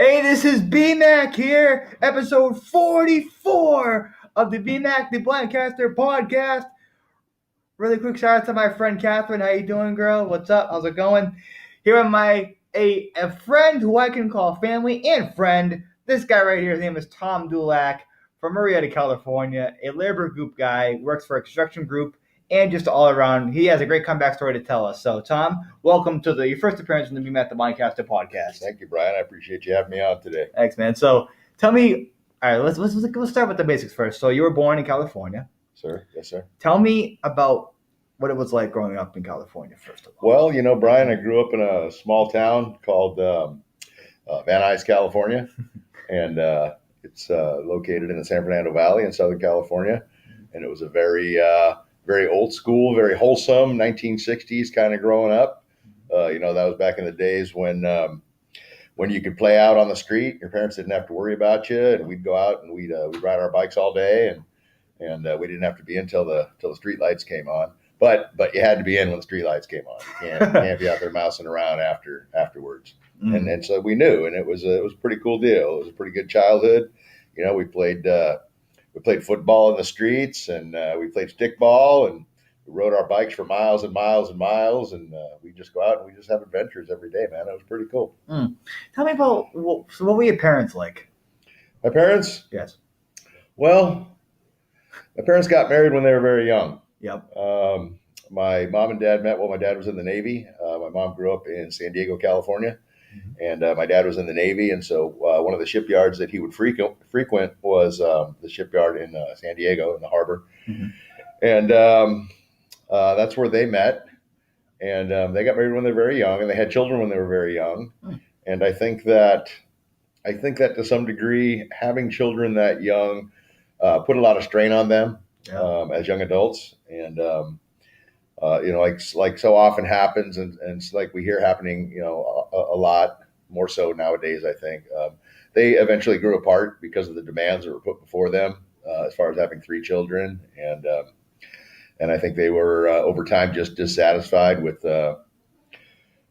Hey, this is BMac here, episode 44 of the BMac Podcast. Really quick shout out to my friend Catherine. How you doing, girl? What's up? How's it going? Here am a friend who I can call family and friend. This guy right here, his name is Tom Dulac from Marietta, California. A labor group guy, works for a construction group, and just all around. He has a great comeback story to tell us. So, Tom, welcome to your first appearance in the BMac Podcast. Thank you, Brian. I appreciate you having me on today. Thanks, man. So, tell me. All right, let's start with the basics first. So, you were born in California. Sir, yes, sir. Tell me about what it was like growing up in California, first of all. Well, Brian, I grew up in a small town called Van Nuys, California, and it's located in the San Fernando Valley in Southern California. And it was a very old school, very wholesome 1960s kind of growing up. That was back in the days when you could play out on the street. Your parents didn't have to worry about you, and we'd go out and we'd ride our bikes all day, and we didn't have to be in till the street lights came on. But you had to be in when the street lights came on. You can't be out there mousing around afterwards. Mm. And so we knew, and it was a pretty cool deal. It was a pretty good childhood. We played football in the streets, and we played stickball, and we rode our bikes for miles and miles and miles, and we just go out and we just have adventures every day, man. It was pretty cool. Mm. Tell me about what were your parents like? My parents? Yes. Well, my parents got married when they were very young. Yep. My mom and dad met while my dad was in the Navy. My mom grew up in San Diego, California, and my dad was in the Navy. And so one of the shipyards that he would frequent was the shipyard in San Diego in the harbor. Mm-hmm. And that's where they met. And they got married when they were very young, and they had children when they were very young. Mm. And I think that to some degree, having children that young put a lot of strain on them. Yeah. As young adults, and like so often happens, and it's like we hear happening, a lot more so nowadays. I think they eventually grew apart because of the demands that were put before them as far as having 3 children, and I think they were over time just dissatisfied with the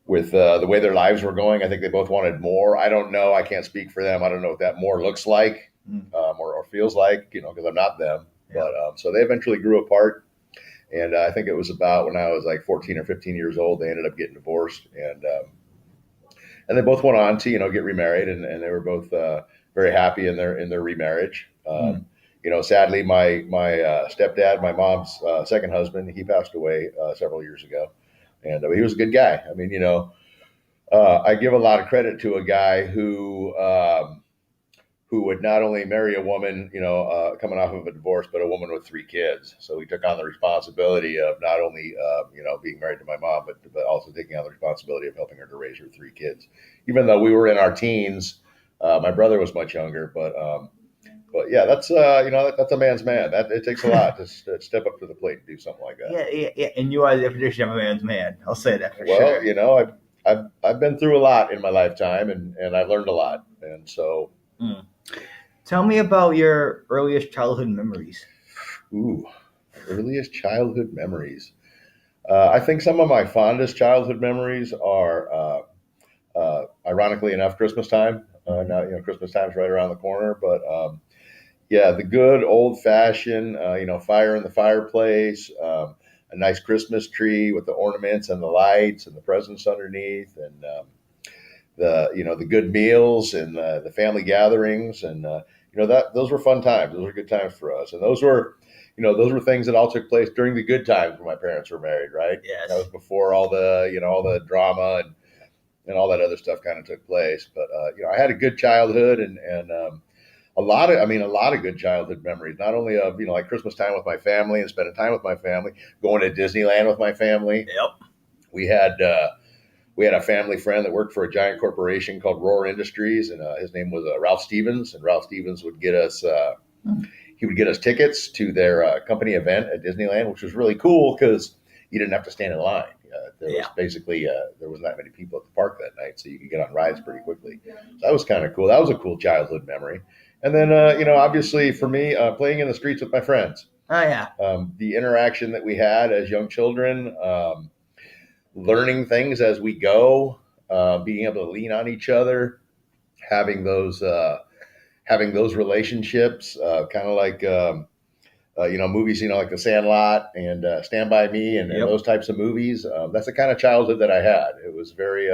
way their lives were going. I think they both wanted more. I don't know. I can't speak for them. I don't know what that more looks like or feels like, because I'm not them. Yeah. But so they eventually grew apart, and I think it was about when I was like 14 or 15 years old, they ended up getting divorced, and they both went on to get remarried, and they were both very happy in their remarriage. Sadly, my stepdad, my mom's second husband, he passed away several years ago, and he was a good guy. I mean, I give a lot of credit to a guy who would not only marry a woman, coming off of a divorce, but a woman with 3 kids. So he took on the responsibility of not only, being married to my mom, but also taking on the responsibility of helping her to raise her 3 kids. Even though we were in our teens, my brother was much younger, but yeah, that's a man's man. It takes a lot to step up to the plate and do something like that. Yeah. And you are the definition of a man's man. I'll say that for sure. Well, I've been through a lot in my lifetime, and I've learned a lot, and so. Mm. Tell me about your earliest childhood memories. Ooh, earliest childhood memories. I think some of my fondest childhood memories are, ironically enough, Christmas time. Now, Christmas time's right around the corner, but the good old-fashioned, fire in the fireplace, a nice Christmas tree with the ornaments and the lights and the presents underneath, and the good meals and the family gatherings, and those were fun times. Those were good times for us, and those were things that all took place during the good times when my parents were married, right? Yes. That was before all the drama and all that other stuff kind of took place. But I had a good childhood, and a lot of good childhood memories. Not only of like Christmas time with my family and spending time with my family, going to Disneyland with my family. Yep. We had a family friend that worked for a giant corporation called Roar Industries, and his name was Ralph Stevens. And Ralph Stevens would get us tickets to their company event at Disneyland, which was really cool because you didn't have to stand in line. There wasn't that many people at the park that night, so you could get on rides pretty quickly. So that was kind of cool. That was a cool childhood memory. And then, obviously for me, playing in the streets with my friends. Oh, yeah. The interaction that we had as young children, learning things as we go, being able to lean on each other, having those relationships, kind of like movies, like The Sandlot and Stand By Me and Yep. those types of movies. That's the kind of childhood that I had. It was very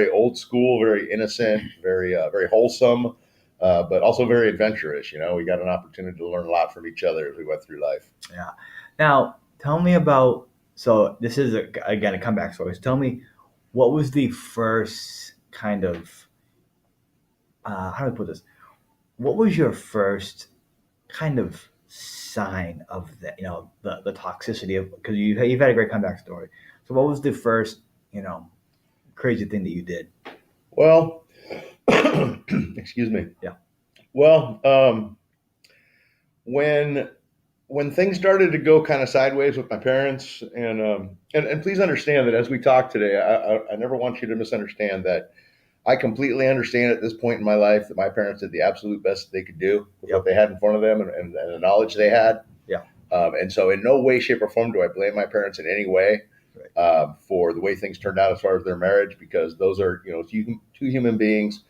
old school, very innocent, very wholesome, but also very adventurous. We got an opportunity to learn a lot from each other as we went through life. Yeah. Now, tell me about. So this is again a comeback story. So tell me, what was the first kind of how do I put this? What was your first kind of sign of the toxicity of, because you've had a great comeback story. So what was the first crazy thing that you did? Well, excuse me. Yeah. Well, when things started to go kind of sideways with my parents, and please understand that as we talk today, I never want you to misunderstand that I completely understand at this point in my life that my parents did the absolute best they could do with what they had in front of them and the knowledge they had. Yeah. And so in no way, shape, or form do I blame my parents in any way for the way things turned out as far as their marriage, because those are, two human beings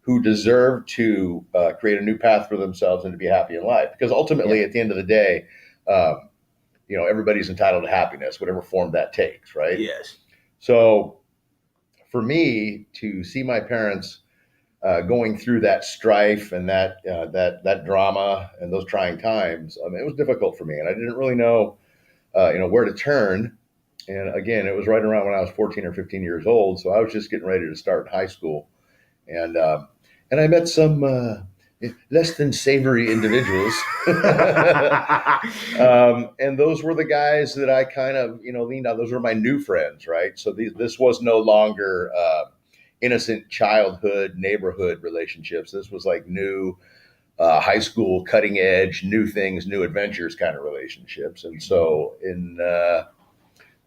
who deserve to create a new path for themselves and to be happy in life. Because ultimately, at the end of the day, everybody's entitled to happiness, whatever form that takes, right? Yes. So for me to see my parents going through that strife and that drama and those trying times, it was difficult for me, and I didn't really know, where to turn. And again, it was right around when I was 14 or 15 years old, so I was just getting ready to start high school, and I met some less than savory individuals, and those were the guys that I kind of leaned on. Those were my new friends, right? So this was no longer innocent childhood neighborhood relationships. This was like new high school, cutting edge, new things, new adventures kind of relationships. And so in the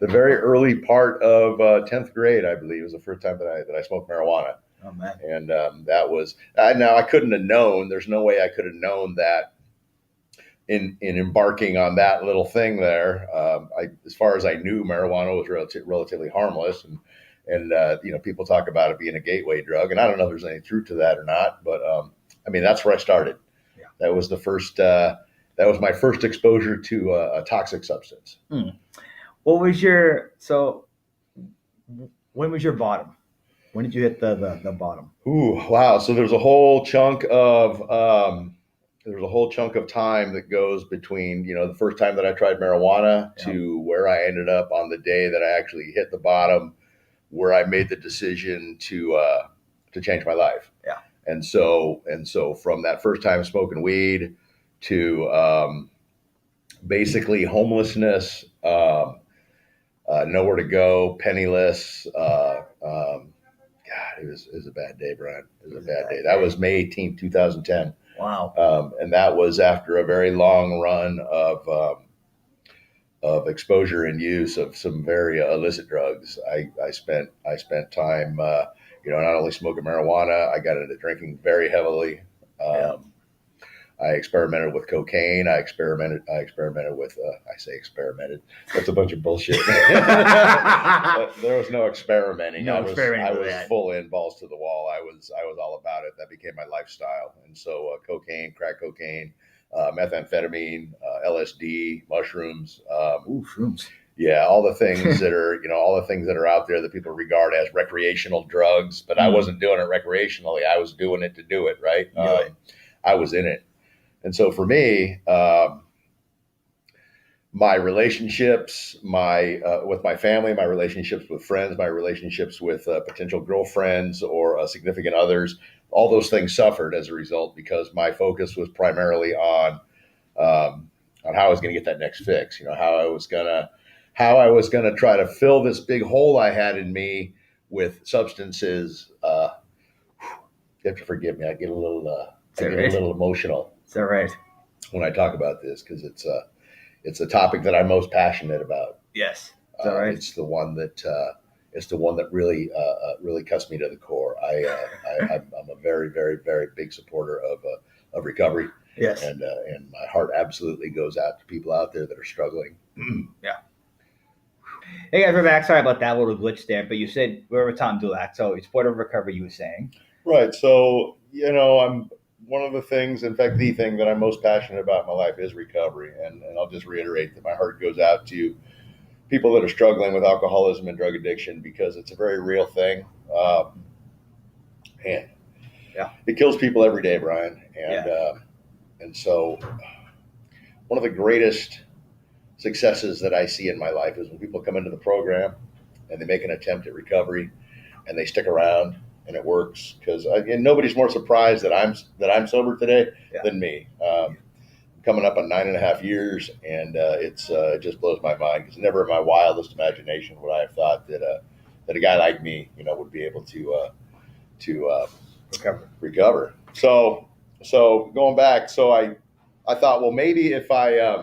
very early part of 10th grade, I believe, was the first time that I smoked marijuana. Oh, man. And that was now I couldn't have known. There's no way I could have known that in embarking on that little thing there. As far as I knew, marijuana was relatively harmless, and people talk about it being a gateway drug, and I don't know if there's any truth to that or not, but that's where I started. Yeah. That was the first. That was my first exposure to a toxic substance. What was when was your bottom? When did you hit the bottom? Ooh, wow! So there's a whole chunk of time that goes between the first time that I tried marijuana to where I ended up on the day that I actually hit the bottom, where I made the decision to change my life. Yeah. And so from that first time smoking weed to basically homelessness, nowhere to go, penniless. God, it was a bad day, Brian. It was a bad day. That was May 18th, 2010. Wow. And that was after a very long run of exposure and use of some very illicit drugs. I spent time, not only smoking marijuana, I got into drinking very heavily. I experimented with cocaine. I experimented with, I say experimented. That's a bunch of bullshit. There was no experimenting. I was full in, balls to the wall. I was all about it. That became my lifestyle. And so cocaine, crack cocaine, methamphetamine, LSD, mushrooms. Shrooms. Yeah, all the things that are out there that people regard as recreational drugs, but I wasn't doing it recreationally. I was doing it to do it, right? I was in it. And so for me, my relationships, with my family, my relationships with friends, my relationships with potential girlfriends or significant others, all those things suffered as a result, because my focus was primarily on how I was going to get that next fix. How I was gonna try to fill this big hole I had in me with substances. You have to forgive me. I get a little emotional. Is that right? When I talk about this, because it's a topic that I'm most passionate about. Yes. Is that right? It's the one that really cuts me to the core. I'm a very, very, very big supporter of recovery. Yes. And my heart absolutely goes out to people out there that are struggling. Yeah. Hey guys, we're back. Sorry about that little glitch there, but you said we're with Tom Dulac, so it's supportive recovery. You were saying. Right. So, I'm one of the things, in fact, the thing that I'm most passionate about in my life is recovery. And I'll just reiterate that my heart goes out to people that are struggling with alcoholism and drug addiction because it's a very real thing. And Yeah. it kills people every day, Brian. And so one of the greatest successes that I see in my life is when people come into the program and they make an attempt at recovery and they stick around and it works because nobody's more surprised that I'm sober today than me. Coming up on 9.5 years, and it just blows my mind because never in my wildest imagination would I have thought that a guy like me, would be able to recover. So going back, so I thought, well, maybe if I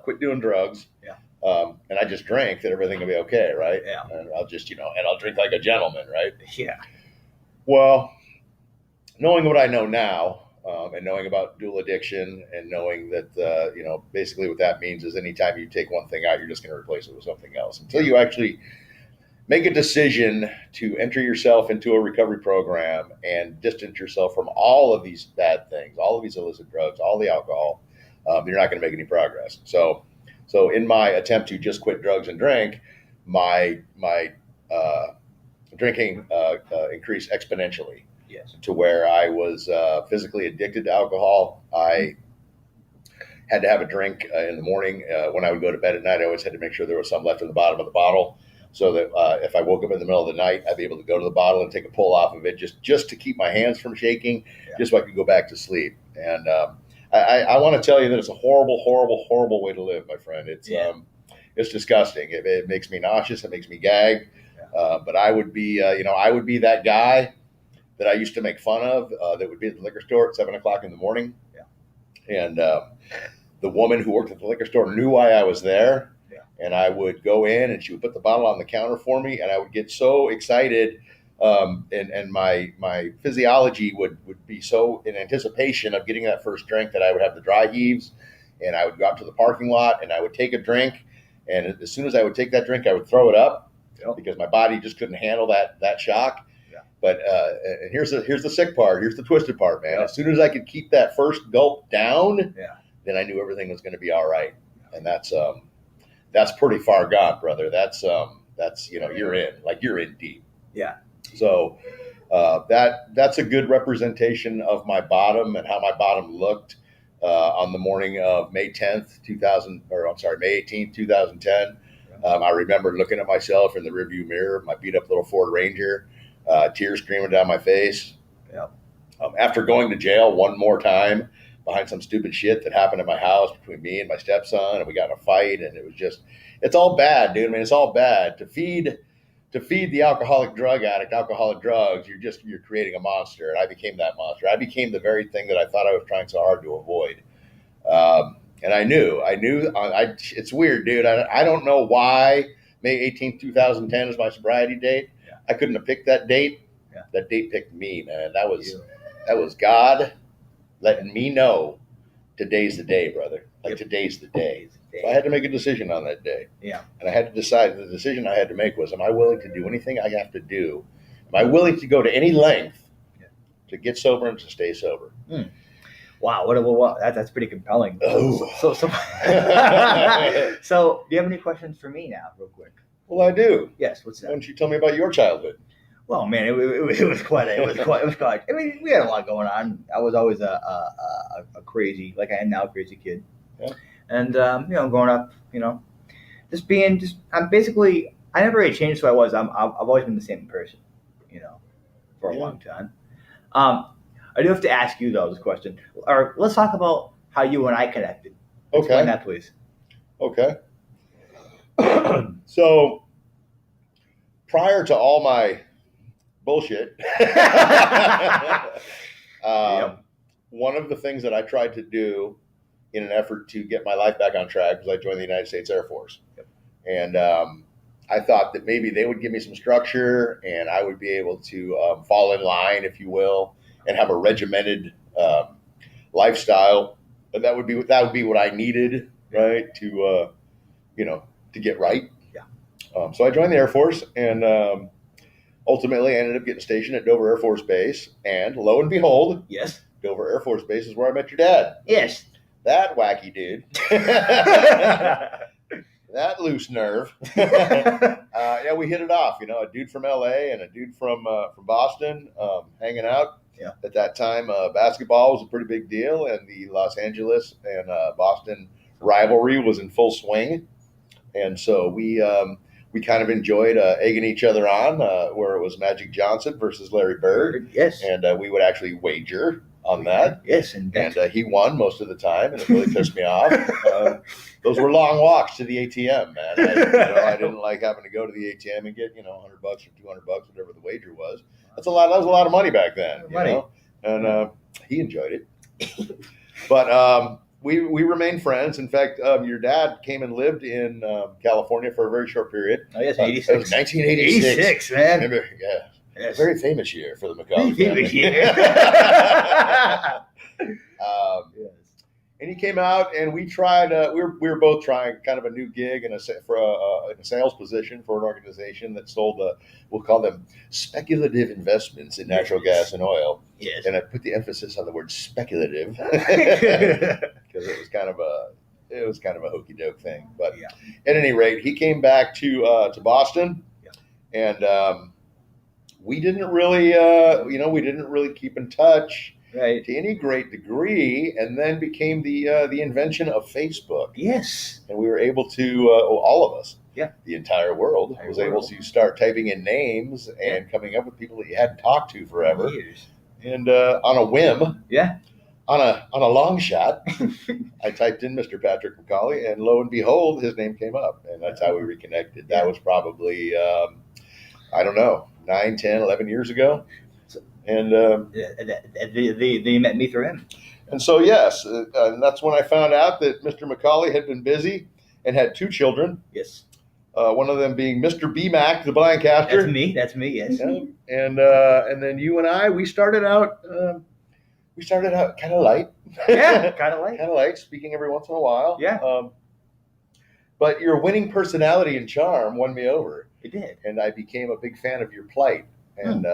quit doing drugs, and I just drank, that everything will be okay, right? Yeah. And I'll just, and I'll drink like a gentleman, right? Yeah. Well, knowing what I know now, and knowing about dual addiction, and knowing that, basically what that means is anytime you take one thing out, you're just going to replace it with something else until you actually make a decision to enter yourself into a recovery program and distance yourself from all of these bad things, all of these illicit drugs, all the alcohol. You're not going to make any progress. So in my attempt to just quit drugs and drink, my drinking increased exponentially. Yes. To where I was physically addicted to alcohol. I had to have a drink in the morning. When I would go to bed at night, I always had to make sure there was some left in the bottom of the bottle so that if I woke up in the middle of the night, I'd be able to go to the bottle and take a pull off of it just to keep my hands from shaking, just so I could go back to sleep. And I want to tell you that it's a horrible, horrible, horrible way to live, my friend. It's disgusting. It makes me nauseous. It makes me gag. But I would be, I would be that guy that I used to make fun of that would be at the liquor store at 7:00 in the morning. Yeah. And the woman who worked at the liquor store knew why I was there. Yeah. And I would go in and she would put the bottle on the counter for me. And I would get so excited. And my physiology would be so in anticipation of getting that first drink that I would have the dry heaves. And I would go out to the parking lot and I would take a drink. And as soon as I would take that drink, I would throw it up because my body just couldn't handle that shock. But and here's the sick part. Here's the twisted part, man. As soon as I could keep that first gulp down, then I knew everything was going to be all right. And that's pretty far gone, brother. That's you're in deep. Yeah. So that's a good representation of my bottom and how my bottom looked on the morning of May 18th, 2010. I remember looking at myself in the rearview mirror, my beat up little Ford Ranger. Tears streaming down my face. Yeah. After going to jail one more time behind some stupid shit that happened at my house between me and my stepson, and we got in a fight, and it's all bad, dude. I mean, it's all bad. To feed the alcoholic drug addict alcoholic drugs, you're creating a monster, and I became that monster. I became the very thing that I thought I was trying so hard to avoid. And I knew. It's weird, dude. I don't know why May 18th, 2010 is my sobriety date. I couldn't have picked that date. Yeah. That date picked me, man. That was God letting me know today's the day, brother. Today's the day. So I had to make a decision on that day. Yeah. And I had to decide. The decision I had to make was, am I willing to do anything I have to do? Am I willing to go to any length to get sober and to stay sober? Wow, that's pretty compelling. Oh. So do you have any questions for me now, real quick? Well, I do. Yes. What's that? Why don't you tell me about your childhood? Well, man, it was quite. I mean, we had a lot going on. I was always a crazy, like I am now, a crazy kid. Yeah. And growing up, I never really changed who I was. I've always been the same person, for a long time. I do have to ask you though this question, or let's talk about how you and I connected. Explain that, please. Okay. So prior to all my bullshit, one of the things that I tried to do in an effort to get my life back on track was I joined the United States Air Force. Yep. And I thought that maybe they would give me some structure and I would be able to fall in line, if you will, and have a regimented lifestyle. And that would be what I needed, right, to get right. Yeah. So I joined the Air Force, and ultimately, I ended up getting stationed at Dover Air Force Base, and lo and behold, Yes. Dover Air Force Base is where I met your dad. Yes. That wacky dude. That loose nerve. Yeah, we hit it off. You know, a dude from LA and a dude from Boston hanging out. Yeah. At that time, basketball was a pretty big deal, and the Los Angeles and Boston rivalry was in full swing. And so we kind of enjoyed egging each other on, where it was Magic Johnson versus Larry Bird. Yes. And we would actually wager on that. Yes. And he won most of the time, and it really pissed me off. Those were long walks to the ATM, man. I didn't like having to go to the ATM and get, $100 or $200, whatever the wager was. That was a lot of money back then. And he enjoyed it. But we remained friends. In fact, your dad came and lived in California for a very short period. Oh, yes, 86. It was 1986. 86, man. Remember, yeah. Yes. Very famous year for the McCauley Very famous family. year. Yes. And he came out, and we tried. We were both trying kind of a new gig in a sales position for an organization that sold, we'll call them speculative investments in natural gas and oil. Yes. And I put the emphasis on the word speculative because it was kind of a hokey doke thing. But at any rate, he came back to Boston, and we didn't really keep in touch. Right. To any great degree, and then became the invention of Facebook. Yes. And we were able to, all of us, the entire world, able to start typing in names and coming up with people that you hadn't talked to forever. Years. And on a whim, on a long shot, I typed in Mr. Patrick McCauley, and lo and behold, his name came up, and that's how we reconnected. That was probably, 9, 10, 11 years ago. And they met me through him. And so, yes, and that's when I found out that Mr. McCauley had been busy and had 2 children. Yes. One of them being Mr. BMac, the Blancaster. That's me, yes. Yeah. And then you and I, we started out kind of light. Yeah, kind of light. Kind of light, speaking every once in a while. Yeah. But your winning personality and charm won me over. It did. And I became a big fan of your plight. And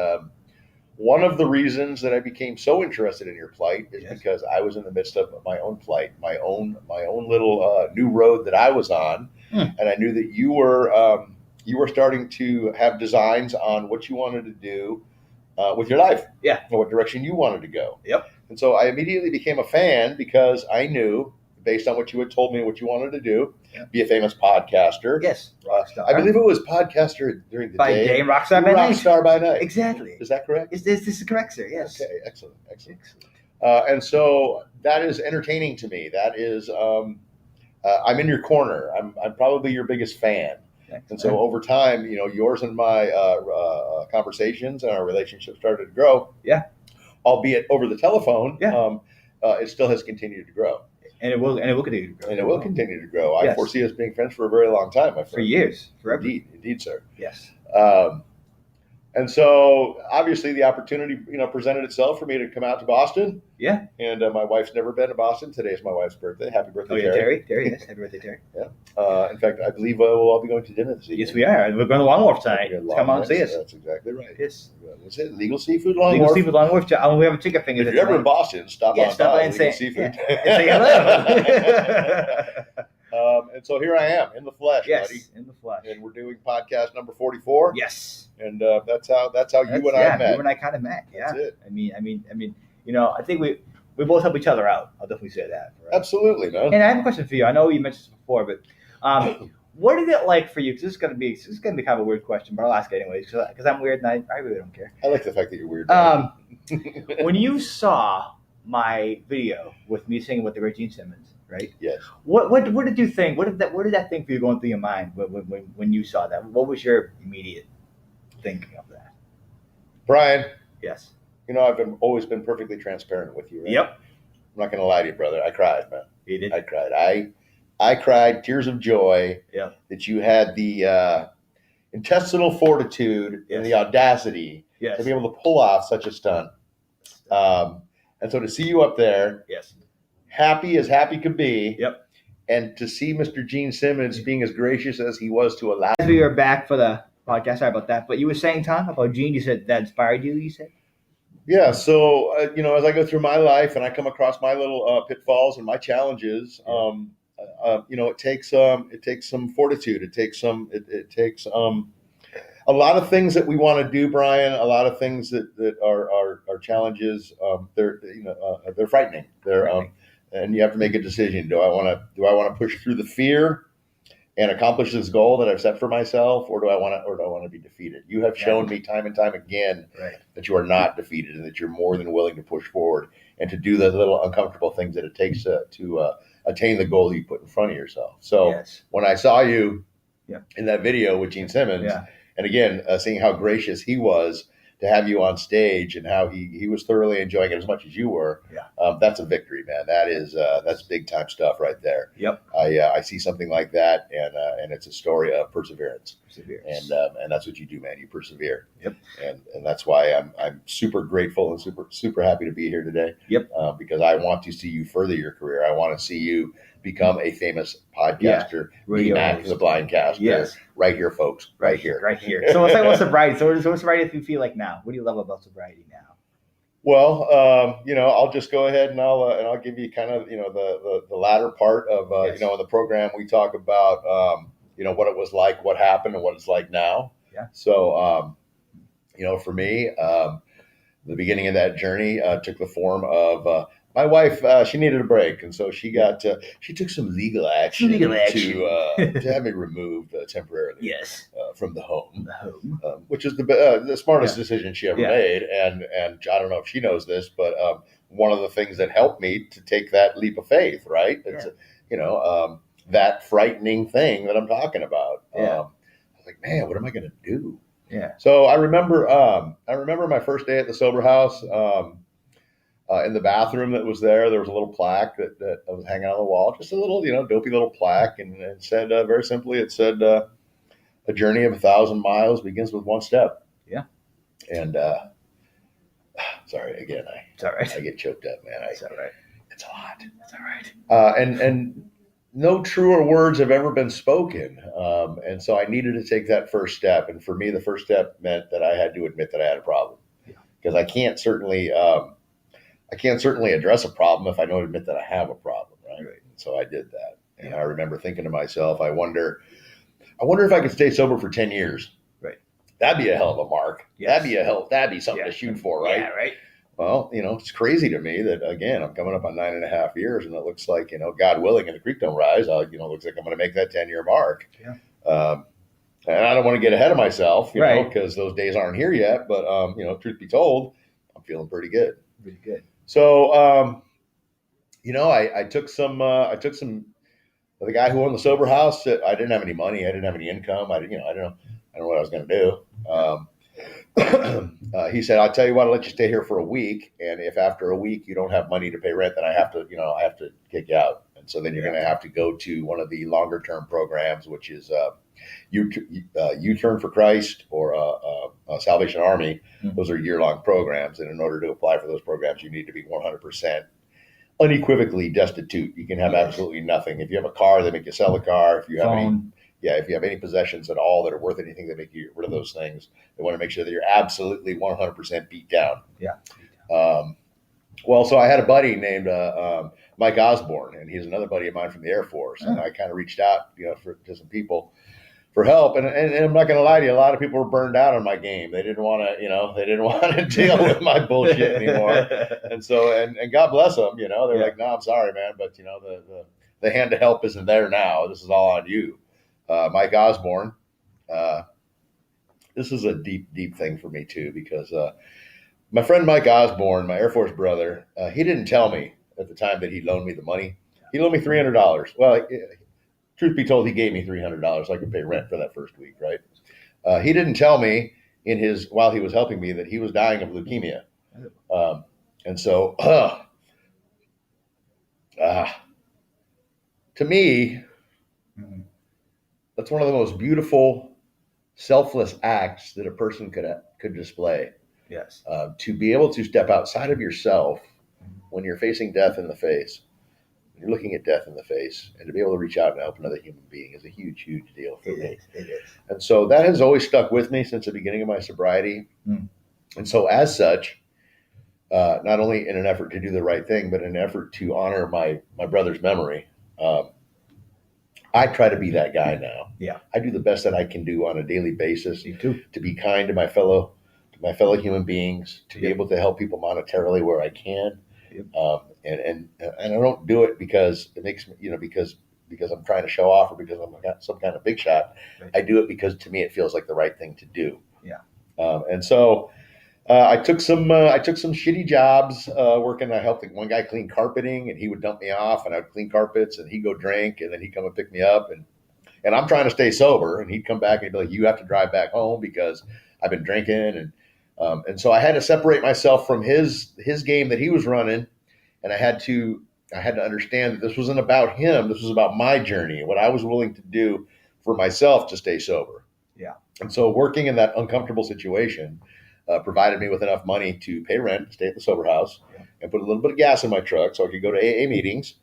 one of the reasons that I became so interested in your plight is because I was in the midst of my own plight, my own little new road that I was on, and I knew that you were starting to have designs on what you wanted to do with your life, and what direction you wanted to go. Yep. And so I immediately became a fan because I knew, based on what you had told me, what you wanted to do, be a famous podcaster. Yes, rockstar. I believe it was podcaster during the day. Rockstar by night. Rockstar by night. Exactly. Is that correct? This is correct, sir. Yes. Okay, excellent. And so that is entertaining to me. That is, I'm in your corner. I'm probably your biggest fan. Excellent. And so over time, yours and my conversations and our relationship started to grow. Yeah. Albeit over the telephone. Yeah. It still has continued to grow. And it will continue to grow. And it will continue to grow. I foresee us being friends for a very long time, my friend. For years. Forever. Indeed, sir. Yes. And so, obviously, the opportunity, presented itself for me to come out to Boston. Yeah. And my wife's never been to Boston. Today is my wife's birthday. Happy birthday, Terry. Terry, yes. Happy birthday, Terry. Yeah. In fact, I believe we'll all be going to dinner this evening. Yes, we are. We're going to Long Wharf tonight. Come on and see us. That's exactly right. Yes. What's it? Legal Seafood Long Wharf? Legal Seafood Long Wharf. We have a ticket thing. If you're ever in Boston, stop by and say Seafood. And say hello. And so here I am in the flesh, buddy. In the flesh. And we're doing podcast number 44. Yes. And that's how you and I met. You and I kind of met. Yeah. That's it. I mean, I think we both help each other out. I'll definitely say that. Right? Absolutely, man. And I have a question for you. I know you mentioned this before, but what is it like for you? Because this is gonna be kind of a weird question, but I'll ask it anyways because I'm weird and I really don't care. I like the fact that you're weird. When you saw my video with me singing with the great Gene Simmons, right? Yes. What did you think? What did that thing for you going through your mind when you saw that? What was your immediate thinking of that? Brian. Yes. I've always been perfectly transparent with you. Right? Yep. I'm not going to lie to you, brother. I cried, man. You did? I cried. I cried tears of joy that you had the intestinal fortitude and the audacity to be able to pull off such a stunt. And so to see you up there, happy as happy could be, and to see Mr. Gene Simmons being as gracious as he was to allow. We are back for the podcast. Sorry about that. But you were saying, Tom, about Gene. You said that inspired you. You said. Yeah. So, as I go through my life and I come across my little pitfalls and my challenges, it takes some fortitude. It takes a lot of things that we want to do, Brian. A lot of things that are challenges. They're frightening. And you have to make a decision. Do I want to push through the fear and accomplish this goal that I've set for myself, or do I want to be defeated? You have shown me time and time again that you are not defeated, and that you're more than willing to push forward and to do the little uncomfortable things that it takes to attain the goal you put in front of yourself. So when I saw you in that video with Gene Simmons, and again, seeing how gracious he was to have you on stage and how he was thoroughly enjoying it as much as you were. That's a victory, man. That's big time stuff right there. I see something like that, and it's a story of perseverance. And that's what you do, man. You persevere. And that's why I'm super grateful and super happy to be here today. Because I want to see you further your career. I want to see you become a famous podcaster, BMac the Blind Caster. Right here, folks. Right here. So what's sobriety? So what's sobriety do you feel like now? What do you love about sobriety now? Well, I'll just go ahead and I'll give you kind of the latter part of in the program we talk about what it was like, what happened, and what it's like now. So for me, the beginning of that journey took the form of my wife. She needed a break, and so she took some legal action to have me removed temporarily from the home, which is the smartest decision she ever made. And I don't know if she knows this, but one of the things that helped me to take that leap of faith, right? It's that frightening thing that I'm talking about. I was like, man, what am I going to do? So I remember my first day at the sober house. In the bathroom that was there was a little plaque that was hanging on the wall, just a little, dopey little plaque. And it said, very simply, a journey of 1,000 miles begins with one step. And sorry, again, I get choked up, man. It's all right. It's a lot. It's all right. And no truer words have ever been spoken. And so I needed to take that first step. And for me, the first step meant that I had to admit that I had a problem, because I can't certainly address a problem if I don't admit that I have a problem, right? So I did that. And I remember thinking to myself, I wonder if I could stay sober for 10 years. That'd be a hell of a mark. That'd be something to shoot for, right? Well, it's crazy to me that, again, I'm coming up on 9.5 years, and it looks like, God willing, and the creek don't rise, looks like I'm going to make that 10-year mark. And I don't want to get ahead of myself, because those days aren't here yet. But, truth be told, I'm feeling pretty good. So, I took some, the guy who owned the sober house said I didn't have any money. I didn't have any income. I don't know what I was going to do. He said, I'll tell you what, I'll let you stay here for a week. And if after a week you don't have money to pay rent, then I have to kick you out. And so then you're going to have to go to one of the longer term programs, which is U-Turn for Christ or Salvation Army. Those are year-long programs. And in order to apply for those programs, you need to be 100% unequivocally destitute. You can have absolutely nothing. If you have a car, they make you sell the car. If you have any possessions at all that are worth anything, they make you get rid of those things. They want to make sure that you're absolutely 100% beat down. So I had a buddy named Mike Osborne, and he's another buddy of mine from the Air Force. And I kind of reached out, to some people for help. And I'm not going to lie to you, a lot of people were burned out on my game. They didn't want to, deal with my bullshit anymore. And so, and God bless them, they're like, no, I'm sorry, man. But, the hand to help isn't there now. This is all on you. Mike Osborne. This is a deep, deep thing for me too, because my friend Mike Osborne, my Air Force brother, he didn't tell me at the time that he loaned me the money. He loaned me $300. Well, truth be told, he gave me $300 so I could pay rent for that first week, right? He didn't tell me while he was helping me that he was dying of leukemia. And so, to me, that's one of the most beautiful, selfless acts that a person could display. To be able to step outside of yourself when you're facing death in the face, You're looking at death in the face, and to be able to reach out and help another human being is a huge, huge deal for me. It is. And so that has always stuck with me since the beginning of my sobriety. Mm. And so as such, not only in an effort to do the right thing, but in an effort to honor my brother's memory, I try to be that guy now. Yeah. I do the best that I can do on a daily basis Me too. to be kind to my fellow human beings, to be able to help people monetarily where I can. Yep. And I don't do it because it makes me, because I'm trying to show off or because I'm some kind of big shot. Right. I do it because to me it feels like the right thing to do. Yeah. And so I took some shitty jobs working. I helped one guy clean carpeting, and he would dump me off, and I'd clean carpets, and he'd go drink, and then he'd come and pick me up, and I'm trying to stay sober, and he'd come back and he'd be like, "You have to drive back home because I've been drinking," and so I had to separate myself from his game that he was running, and I had to understand that this wasn't about him. This was about my journey, what I was willing to do for myself to stay sober. Yeah. And so working in that uncomfortable situation provided me with enough money to pay rent, stay at the sober house, and put a little bit of gas in my truck so I could go to AA meetings.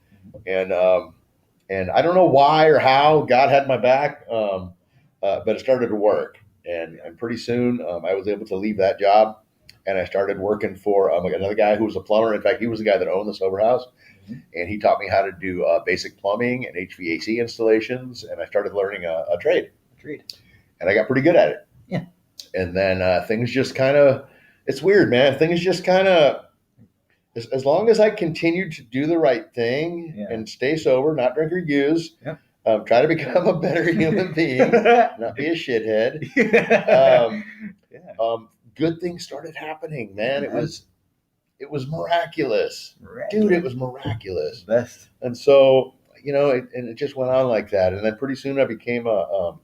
And I don't know why or how God had my back, but it started to work. And pretty soon I was able to leave that job, and I started working for another guy who was a plumber. In fact, he was the guy that owned the sober house. And he taught me how to do basic plumbing and HVAC installations, and I started learning a trade. And I got pretty good at it. Yeah. And then things just kind of, it's weird, man. Things just kind of, as long as I continued to do the right thing and stay sober, not drink or use, try to become a better human being, not be a shithead, good things started happening, man. It was miraculous. Dude, it was miraculous. Best. And so, it just went on like that. And then pretty soon I became a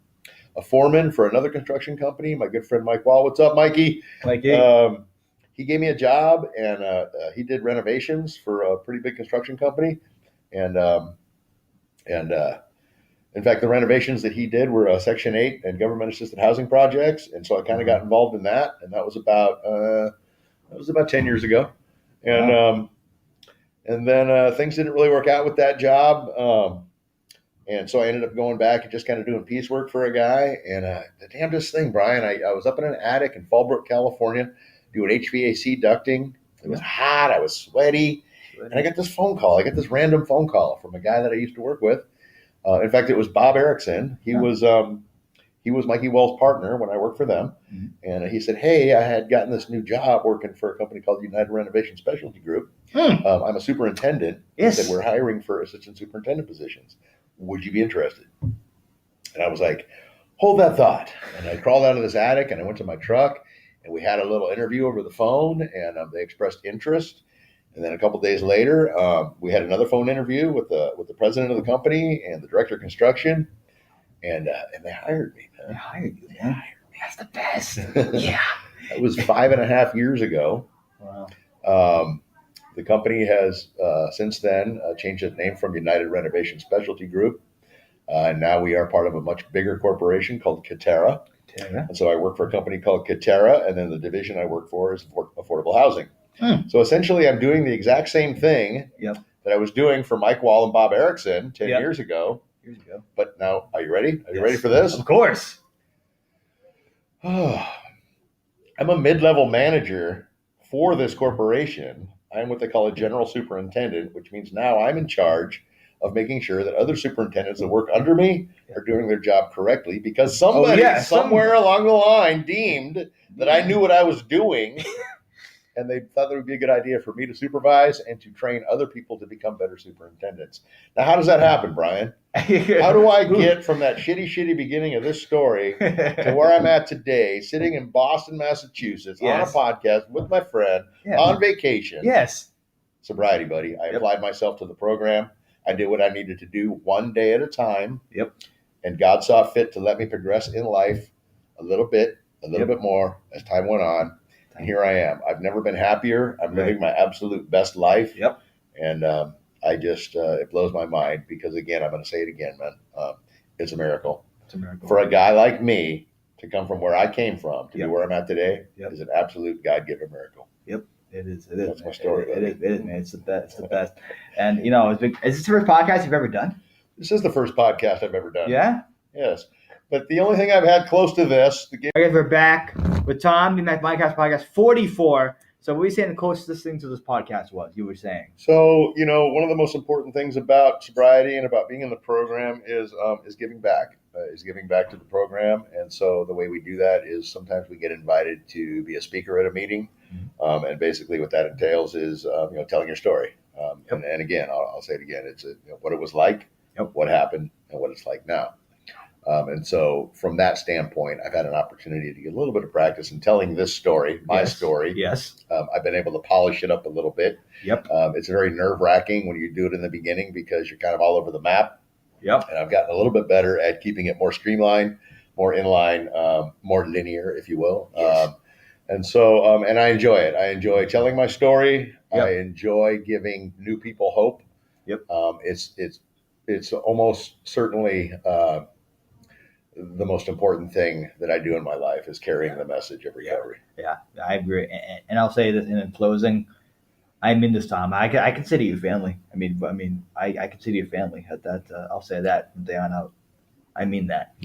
foreman for another construction company. My good friend Mike Wall. What's up, Mikey? He gave me a job, and he did renovations for a pretty big construction company. And in fact, the renovations that he did were Section 8 and government-assisted housing projects. And so I kind of got involved in that. And that was about 10 years ago. And Wow. And then things didn't really work out with that job. And so I ended up going back and just kind of doing piecework for a guy. And the damnedest thing, Brian, I was up in an attic in Fallbrook, California, doing HVAC ducting. It was hot. I was sweaty. And I got this phone call. I got this random phone call from a guy that I used to work with. In fact, it was Bob Erickson. He was Mikey Well's partner when I worked for them. Mm-hmm. And he said, "Hey, I had gotten this new job working for a company called United Renovation Specialty Group. I'm a superintendent." Yes. He said, "We're hiring for assistant superintendent positions. Would you be interested?" And I was like, "Hold that thought." And I crawled out of this attic and I went to my truck, and we had a little interview over the phone, and they expressed interest. And then a couple of days later, we had another phone interview with the president of the company and the director of construction, and they hired me. They hired you, man. That's the best. Yeah. It was 5.5 years ago. Wow. The company has since then changed its name from United Renovation Specialty Group. And now we are part of a much bigger corporation called Katera. And so I work for a company called Katera, and then the division I work for is affordable housing. So essentially, I'm doing the exact same thing that I was doing for Mike Wall and Bob Erickson 10 years ago. But now, are you ready? Are you ready for this? Of course. I'm a mid-level manager for this corporation. I'm what they call a general superintendent, which means now I'm in charge of making sure that other superintendents that work under me are doing their job correctly, because somebody somewhere along the line deemed that I knew what I was doing, and they thought it would be a good idea for me to supervise and to train other people to become better superintendents. Now, how does that happen, Brian? How do I get from that shitty beginning of this story to where I'm at today, sitting in Boston, Massachusetts, on a podcast with my friend, on vacation? Yes. Sobriety, buddy. I applied myself to the program. I did what I needed to do one day at a time. And God saw fit to let me progress in life a little bit more as time went on. And here I am. I've never been happier. I'm living my absolute best life. And I just, it blows my mind because, again, I'm going to say it again, man. It's a miracle. It's a miracle. For a guy like me to come from where I came from to be where I'm at today is an absolute God-given miracle. It is. That's my story. It is, man. It's the best. It's the best. And is this the first podcast you've ever done? This is the first podcast I've ever done. Yeah. Yes. But the only thing I've had close to this, I guess we're back with Tom, BMac Podcast 44. So what were you saying the closest thing to this podcast was? You were saying. So, one of the most important things about sobriety and about being in the program is giving back. Is giving back to the program. And so the way we do that is sometimes we get invited to be a speaker at a meeting. And basically what that entails is, telling your story. And again, I'll say it again. It's what it was like, what happened, and what it's like now. And so from that standpoint, I've had an opportunity to get a little bit of practice in telling this story, my story. Yes. I've been able to polish it up a little bit. Yep. It's very nerve-wracking when you do it in the beginning because you're kind of all over the map. Yep. And I've gotten a little bit better at keeping it more streamlined, more inline, more linear, if you will. Yes. And so, and I enjoy it. I enjoy telling my story. Yep. I enjoy giving new people hope. Yep. It's almost certainly the most important thing that I do in my life is carrying the message of recovery. Yeah, I agree. And I'll say this in closing. I'm in this, Tom. I consider you family. I consider you family. I'll say that from day on out. I mean that.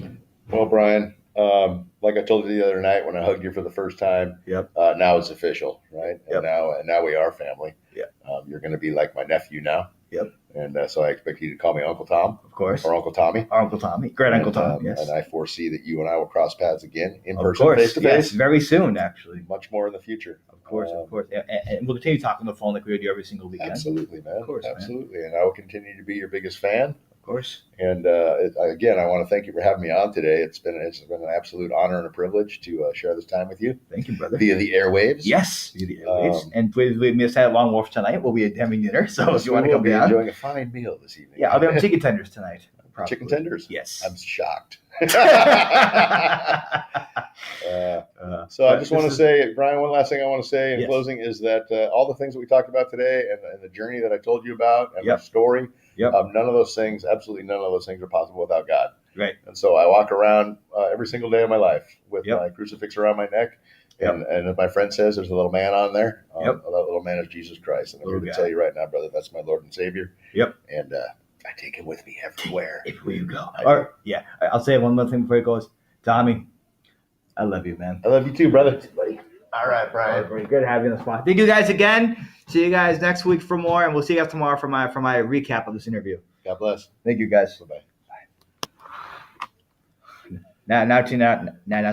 Well, Brian, like I told you the other night when I hugged you for the first time. Yep. Now it's official, right? Yep. And now we are family. Yep. You're going to be like my nephew now. Yep. And so I expect you to call me Uncle Tom. Of course. Or Uncle Tommy. Our Uncle Tommy. Great Uncle Tom, yes. And I foresee that you and I will cross paths again in Of person, course, face to yes, face. very soon, actually. Much more in the future. Of course. And we'll continue talking on the phone like we do every single weekend. Absolutely, man. Of course, absolutely. Man. And I will continue to be your biggest fan. Of course. And again, I want to thank you for having me on today. It's been an absolute honor and a privilege to share this time with you. Thank you, brother. Via the airwaves. Yes, via the airwaves. And please leave me at Long Wharf tonight. We'll be having dinner. So if you want to come be down. Enjoying a fine meal this evening. Yeah, I'll be having chicken tenders tonight. Probably. Chicken tenders? Yes. I'm shocked. So I just want to say, Brian, one last thing I want to say in closing is that all the things that we talked about today and the journey that I told you about and my story, none of those things, absolutely none of those things are possible without God. Right. And so I walk around every single day of my life with my crucifix around my neck. And as my friend says, there's a little man on there. That little man is Jesus Christ. And I'm here to tell you right now, brother, that's my Lord and Savior. Yep. And I take him with me everywhere. Everywhere you go. I'll say one more thing before it goes. Tommy, I love you, man. I love you too, brother. Buddy. All right, Brian. Very good having you on the spot. Thank you guys again. See you guys next week for more, and we'll see you guys tomorrow for my recap of this interview. God bless. Thank you, guys. Bye-bye. Now,